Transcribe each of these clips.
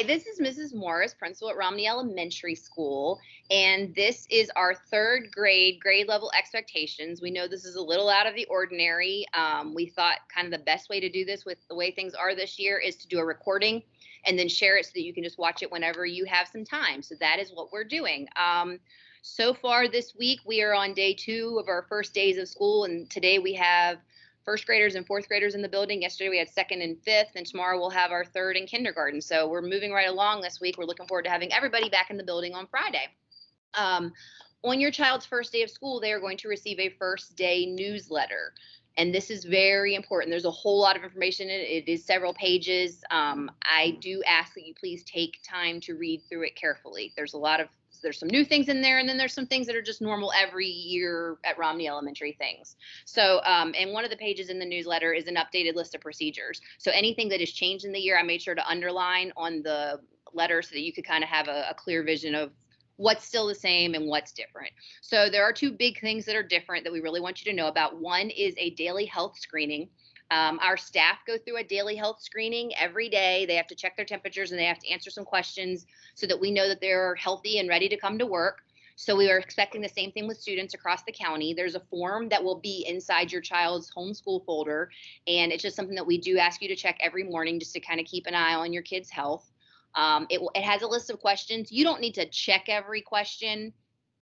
Hi, this is Mrs. Morris, principal at Romney Elementary School, and this is our third grade level expectations. We know this is a little out of the ordinary. We thought kind of the best way to do this with the way things are this year is to do a recording and then share it so that you can just watch it whenever you have some time. So that is what we're doing. So far this week, we are on day 2 of our first days of school, and today we have first graders and fourth graders in the building. Yesterday we had second and fifth, and tomorrow we'll have our third and kindergarten. So we're moving right along this week. We're looking forward to having everybody back in the building on Friday. On your child's first day of school, they are going to receive a first day newsletter. And this is very important. There's a whole lot of information in it. It is several pages. I do ask that you please take time to read through it carefully. There's some new things in there, and then there's some things that are just normal every year at Romney Elementary things. So, and one of the pages in the newsletter is an updated list of procedures. So anything that has changed in the year, I made sure to underline on the letter so that you could kind of have a clear vision of what's still the same and what's different. So there are 2 big things that are different that we really want you to know about. One is a daily health screening. Our staff go through a daily health screening every day. They have to check their temperatures and they have to answer some questions so that we know that they're healthy and ready to come to work. So we are expecting the same thing with students across the county. There's a form that will be inside your child's homeschool folder, and it's just something that we do ask you to check every morning just to kind of keep an eye on your kid's health. It has a list of questions. You don't need to check every question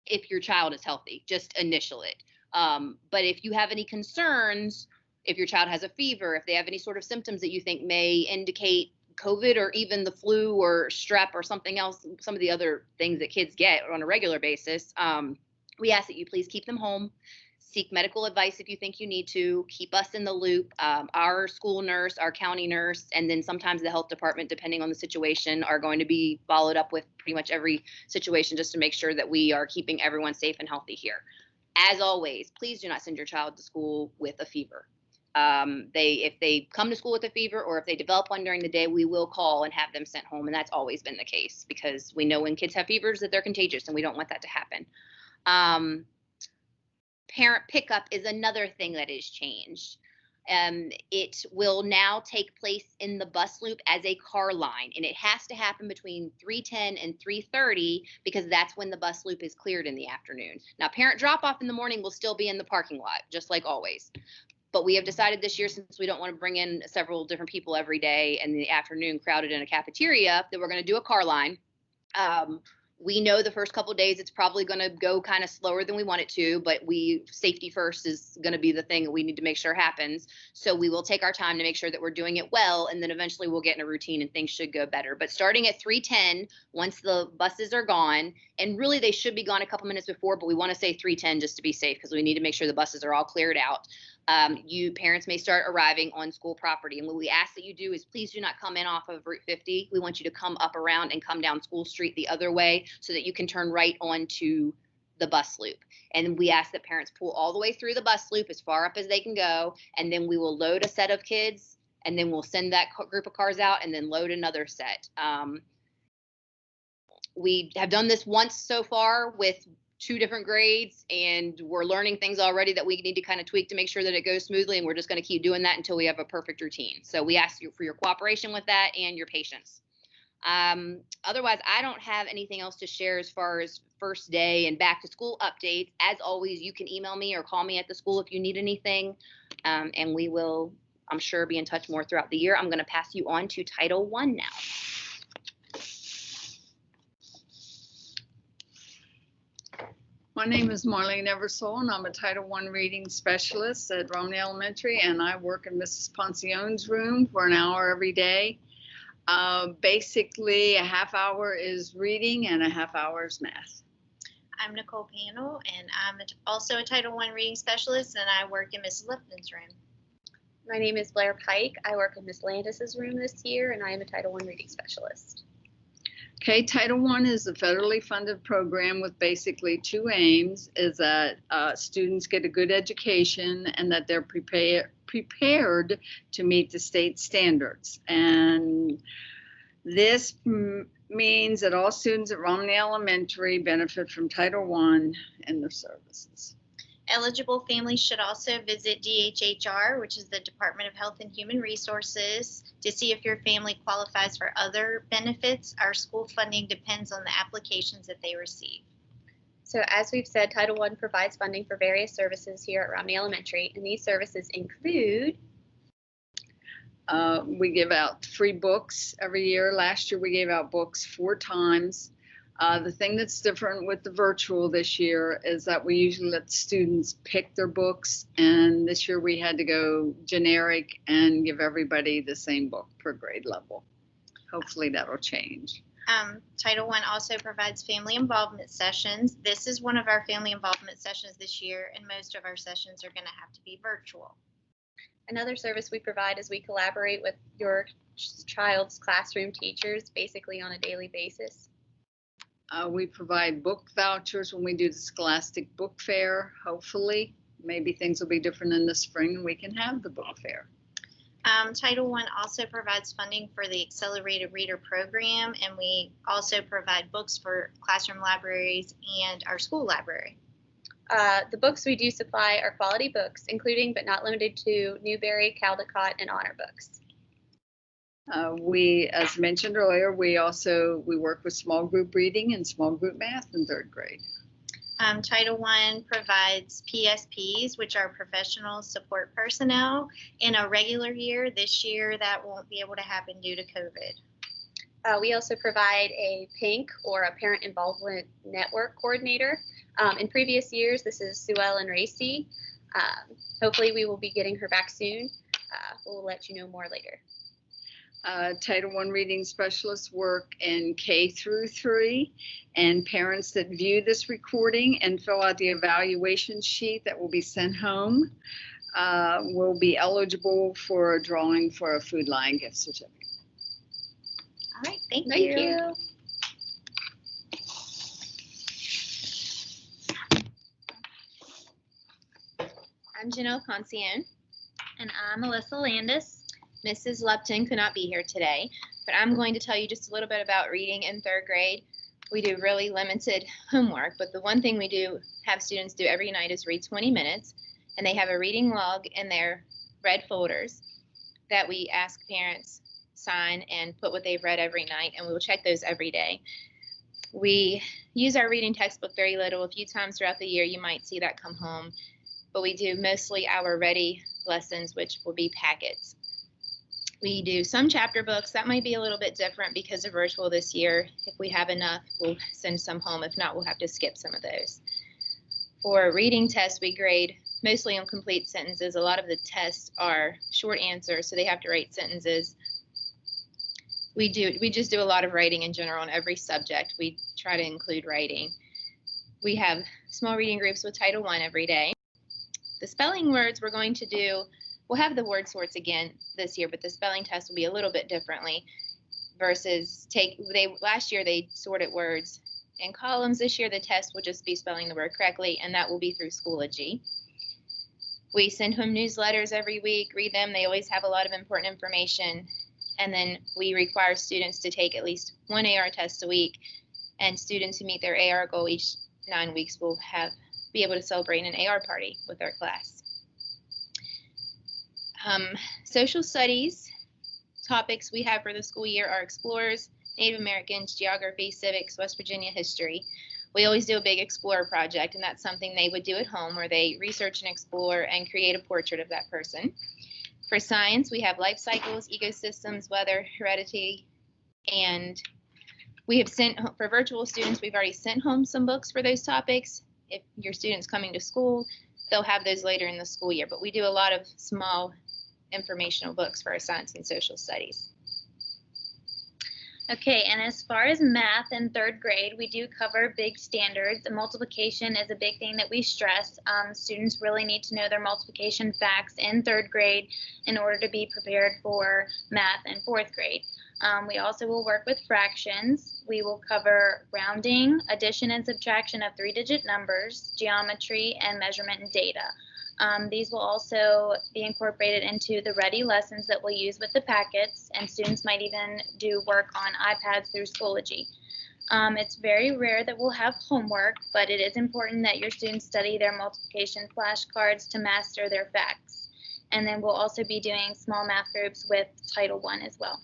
if your child is healthy, just initial it. But if you have any concerns, if your child has a fever, if they have any sort of symptoms that you think may indicate COVID or even the flu or strep or something else, some of the other things that kids get on a regular basis, we ask that you please keep them home. Seek medical advice if you think you need to. Keep us in the loop. Our school nurse, our county nurse, and then sometimes the health department, depending on the situation, are going to be followed up with pretty much every situation just to make sure that we are keeping everyone safe and healthy here. As always, please do not send your child to school with a fever. If they come to school with a fever or if they develop one during the day, we will call and have them sent home. And that's always been the case because we know when kids have fevers that they're contagious and we don't want that to happen. Parent pickup is another thing that is changed. It will now take place in the bus loop as a car line, and it has to happen between 3:10 and 3:30 because that's when the bus loop is cleared in the afternoon. Now, parent drop-off in the morning will still be in the parking lot, just like always. But we have decided this year, since we don't want to bring in several different people every day and the afternoon crowded in a cafeteria, that we're going to do a car line. We know the first couple of days it's probably going to go kind of slower than we want it to, but safety first is going to be the thing that we need to make sure happens. So we will take our time to make sure that we're doing it well, and then eventually we'll get in a routine and things should go better. But starting at 3:10, once the buses are gone, and really they should be gone a couple minutes before, but we want to say 3:10 just to be safe because we need to make sure the buses are all cleared out. You parents may start arriving on school property. And what we ask that you do is please do not come in off of Route 50. We want you to come up around and come down School Street the other way so that you can turn right onto the bus loop. And we ask that parents pull all the way through the bus loop as far up as they can go. And then we will load a set of kids, and then we'll send that group of cars out and then load another set. We have done this once so far with 2 different grades, and we're learning things already that we need to kind of tweak to make sure that it goes smoothly, and we're just going to keep doing that until we have a perfect routine. So we ask you for your cooperation with that and your patience. Otherwise, I don't have anything else to share as far as first day and back to school updates. As always, you can email me or call me at the school if you need anything, and we will, I'm sure, be in touch more throughout the year. I'm going to pass you on to Title I now. My name is Marlene Eversole, and I'm a Title I reading specialist at Romney Elementary, and I work in Mrs. Poncione's room for an hour every day. Basically, a half hour is reading and a half hour is math. I'm Nicole Panel, and I'm also a Title I reading specialist, and I work in Mrs. Lipton's room. My name is Blair Pike. I work in Miss Landis's room this year, and I am a Title I reading specialist. Okay, Title I is a federally funded program with basically 2 aims, is that students get a good education and that they're prepared to meet the state standards. And this means that all students at Romney Elementary benefit from Title I and their services. Eligible families should also visit DHHR, which is the Department of Health and Human Resources, to see if your family qualifies for other benefits. Our school funding depends on the applications that they receive. So as we've said, Title I provides funding for various services here at Romney Elementary, and these services include we give out free books every year. Last year we gave out books 4 times. The thing that's different with the virtual this year is that we usually let students pick their books, and this year we had to go generic and give everybody the same book per grade level. Hopefully that'll change. Title I also provides family involvement sessions. This is one of our family involvement sessions this year, and most of our sessions are going to have to be virtual. another service we provide is we collaborate with your child's classroom teachers basically on a daily basis. We provide book vouchers when we do the Scholastic Book Fair. Hopefully, maybe things will be different in the spring and we can have the book fair. Title I also provides funding for the Accelerated Reader Program, and we also provide books for classroom libraries and our school library. The books we do supply are quality books, including but not limited to Newbery, Caldecott, and Honor books. We, as mentioned earlier, we work with small group reading and small group math in 3rd grade. Title I provides PSPs, which are professional support personnel. In a regular year, this year that won't be able to happen due to COVID. We also provide a PINC, or a Parent Involvement Network Coordinator. In previous years, this is Sue Ellen Racy. Hopefully we will be getting her back soon. We'll let you know more later. Title I reading specialists work in K through 3, and parents that view this recording and fill out the evaluation sheet that will be sent home will be eligible for a drawing for a Food Lion gift certificate. All right, thank Thank you. you. I'm Janelle Concione. And I'm Melissa Landis. Mrs. Lupton could not be here today, but I'm going to tell you just a little bit about reading in 3rd grade. We do really limited homework, but the one thing we do have students do every night is read 20 minutes, and they have a reading log in their red folders that we ask parents sign and put what they've read every night, and we will check those every day. We use our reading textbook very little. A few times throughout the year you might see that come home, but we do mostly our ready lessons, which will be packets. We do some chapter books. That might be a little bit different because of virtual this year. If we have enough, we'll send some home. If not, we'll have to skip some of those. For reading tests, we grade mostly on complete sentences. A lot of the tests are short answers, so they have to write sentences. We just do a lot of writing in general on every subject. We try to include writing. We have small reading groups with Title I every day. The spelling words we're going to do, we'll have the word sorts again this year, but the spelling test will be a little bit differently versus last year they sorted words in columns. This year the test will just be spelling the word correctly, and that will be through Schoology. We send home newsletters every week, read them. They always have a lot of important information. And then we require students to take at least one AR test a week, and students who meet their AR goal each 9 weeks will be able to celebrate an AR party with our class. Social studies topics we have for the school year are Explorers, Native Americans, Geography, Civics, West Virginia History. We always do a big Explorer project, and that's something they would do at home where they research and explore and create a portrait of that person. For science, we have life cycles, ecosystems, weather, heredity, and we have for virtual students, we've already sent home some books for those topics. If your student's coming to school, they'll have those later in the school year, but we do a lot of small informational books for our science and social studies. Okay, and as far as math in 3rd grade, we do cover big standards. Multiplication is a big thing that we stress. Students really need to know their multiplication facts in 3rd grade in order to be prepared for math in 4th grade. We also will work with fractions. We will cover rounding, addition and subtraction of 3-digit numbers, geometry, and measurement and data. These will also be incorporated into the ready lessons that we'll use with the packets, and students might even do work on iPads through Schoology. It's very rare that we'll have homework, but it is important that your students study their multiplication flashcards to master their facts. And then we'll also be doing small math groups with Title I as well.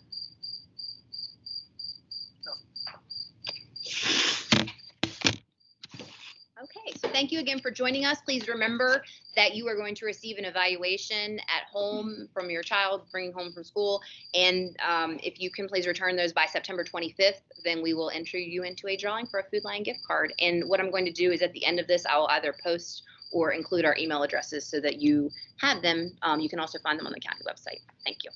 Okay, so thank you again for joining us. Please remember that you are going to receive an evaluation at home from your child bringing home from school. And if you can please return those by September 25th, then we will enter you into a drawing for a Food Lion gift card. And what I'm going to do is at the end of this, I'll either post or include our email addresses so that you have them. You can also find them on the county website. Thank you.